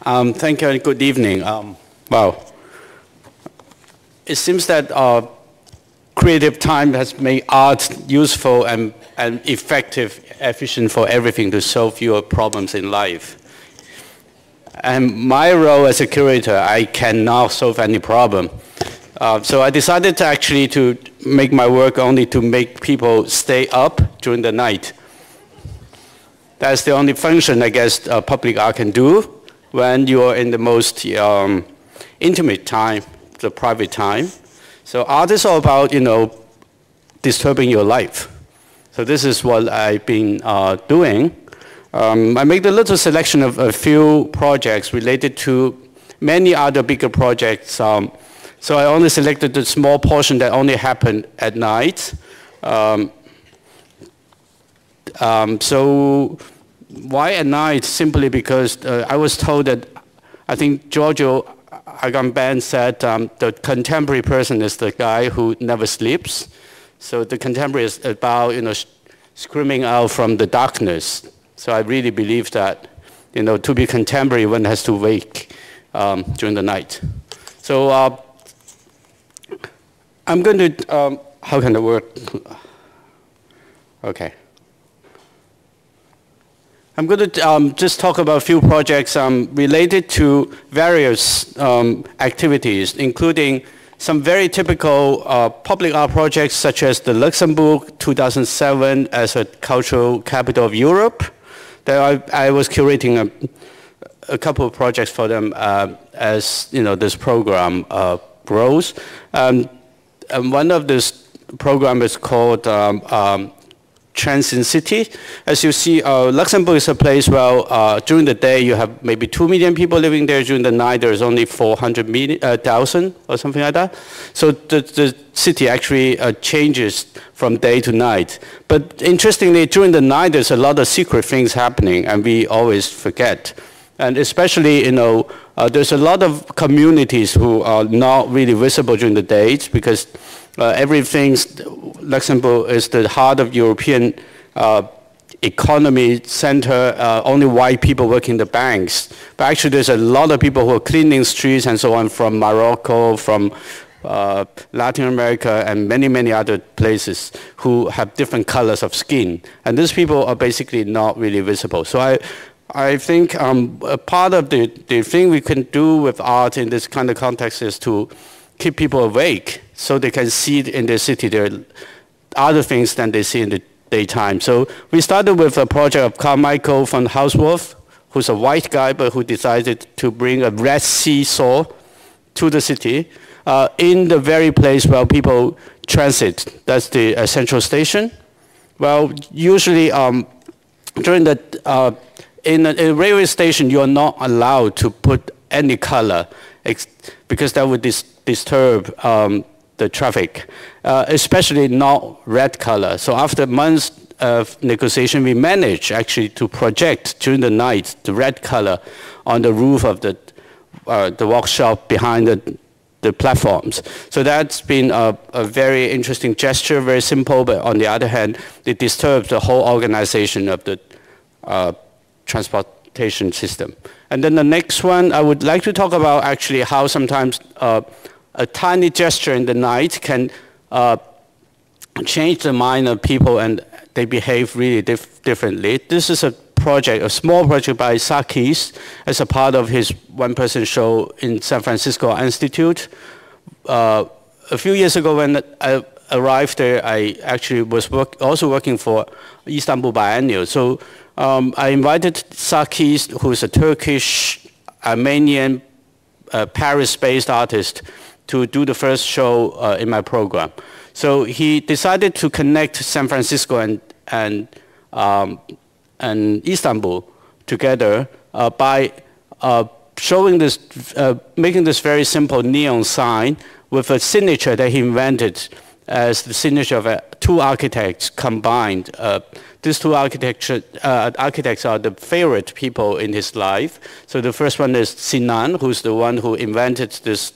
Thank you and good evening. Wow. It seems that creative time has made art useful and effective, efficient for everything to solve your problems in life. And my role as a curator, I cannot solve any problem. So I decided to make my work only to make people stay up during the night. That's the only function, I guess, public art can do when you are in the most intimate time, the private time. So art is all about, disturbing your life. So this is what I've been doing. I made a little selection of a few projects related to many other bigger projects. So I only selected the small portion that only happened at night. So why at night? Simply because I was told that, I think Giorgio Agamben said the contemporary person is the guy who never sleeps. So the contemporary is about, screaming out from the darkness. So I really believe that, to be contemporary, one has to wake during the night. So I'm going to, how can it work? Okay. I'm going to just talk about a few projects related to various activities, including some very typical public art projects, such as the Luxembourg 2007 as a cultural capital of Europe. That I was curating a couple of projects for them as this program grows. And one of this program is called Transient City. As you see, Luxembourg is a place where during the day you have maybe 2 million people living there. During the night there's only 400,000 or something like that. So the city actually changes from day to night. But interestingly, during the night there's a lot of secret things happening and we always forget. And especially, there's a lot of communities who are not really visible during the days because Luxembourg is the heart of European economy center, only white people work in the banks. But actually there's a lot of people who are cleaning streets and so on from Morocco, from Latin America and many, many other places who have different colors of skin. And these people are basically not really visible. So I think a part of the thing we can do with art in this kind of context is to keep people awake so they can see in the city there are other things than they see in the daytime. So we started with a project of Carmichael von Hauswolf, who's a white guy but who decided to bring a red seesaw to the city in the very place where people transit. That's the central station. Well, usually during the in a railway station, you are not allowed to put any color because that would disturb the traffic, especially not red color. So after months of negotiation, we managed actually to project during the night the red color on the roof of the workshop behind the platforms. So that's been a very interesting gesture, very simple, but on the other hand, it disturbs the whole organization of the transportation system. And then the next one, I would like to talk about actually how sometimes a tiny gesture in the night can change the mind of people and they behave really differently. This is a project, a small project by Sakis as a part of his one-person show in San Francisco Institute. A few years ago when I arrived there, I actually was also working for Istanbul Biennial. So I invited Sakis, who's a Turkish, Armenian, Paris-based artist, to do the first show in my program. So he decided to connect San Francisco and Istanbul together by showing this, making this very simple neon sign with a signature that he invented as the signature of two architects combined. These two architects are the favorite people in his life. So the first one is Sinan, who's the one who invented this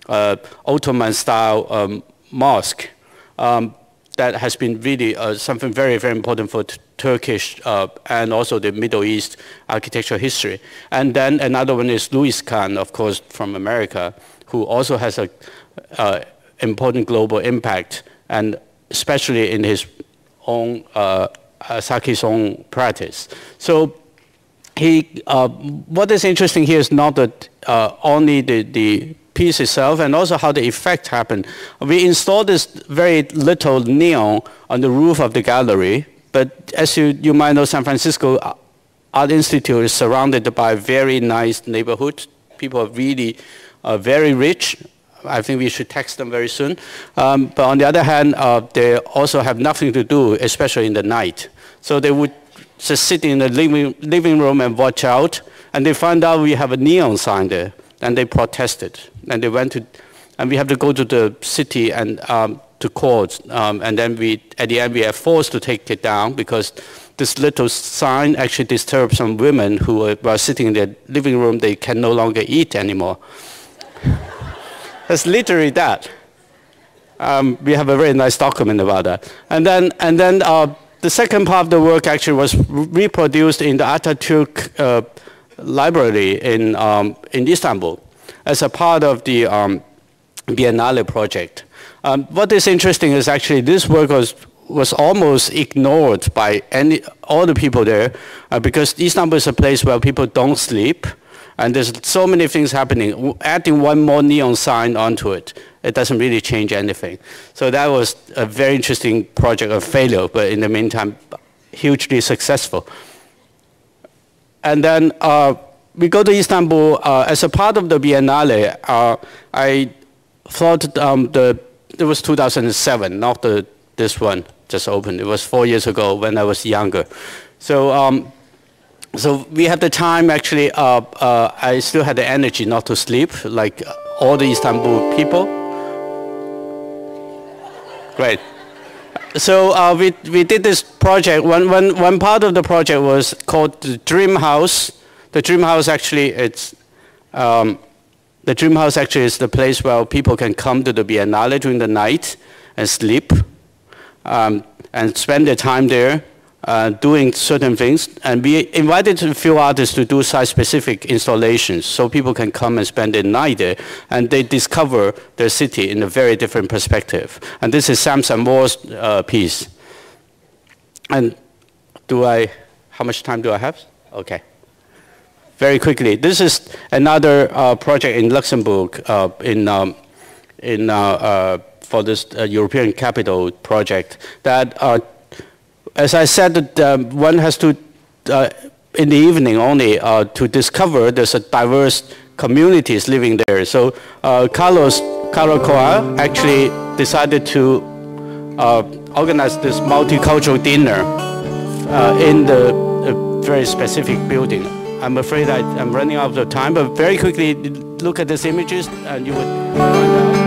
Ottoman-style mosque that has been really something very, very important for Turkish and also the Middle East architectural history. And then another one is Louis Kahn, of course, from America, who also has a important global impact, and especially in his own, Saki's own practice. So what is interesting here is not that only the piece itself, and also how the effect happened. We installed this very little neon on the roof of the gallery, but as you might know, San Francisco Art Institute is surrounded by very nice neighborhoods. People are really very rich. I think we should tax them very soon. But on the other hand, they also have nothing to do, especially in the night. So they would just sit in the living room and watch out, and they found out we have a neon sign there, and they protested. And they went to, and we have to go to the city and to court, and then at the end we are forced to take it down because this little sign actually disturbed some women who were sitting in their living room. They can no longer eat anymore. It's literally that. We have a very nice document about that. And then the second part of the work actually was reproduced in the Atatürk library in Istanbul as a part of the Biennale project. What is interesting is actually this work was almost ignored by all the people there because Istanbul is a place where people don't sleep, and there's so many things happening. Adding one more neon sign onto it, it doesn't really change anything. So that was a very interesting project, a failure, but in the meantime, hugely successful. And then we go to Istanbul as a part of the Biennale. I thought it was 2007, not this one just opened. It was 4 years ago when I was younger. So so we had the time, actually, I still had the energy not to sleep, like all the Istanbul people. Great. So we did this project. One part of the project was called the Dream House. The Dream House actually, the Dream House actually is the place where people can come to the Biennale during the night and sleep and spend their time there doing certain things. And we invited a few artists to do site-specific installations so people can come and spend the night there, and they discover their city in a very different perspective. And this is Sam Samor's piece. And how much time do I have? Okay. Very quickly, this is another project in Luxembourg for this European capital project that, as I said, one has to, in the evening only, to discover there's a diverse communities living there. So Carlo Coa actually decided to organize this multicultural dinner in the very specific building. I'm afraid I'm running out of time, but very quickly, look at these images and you would find out.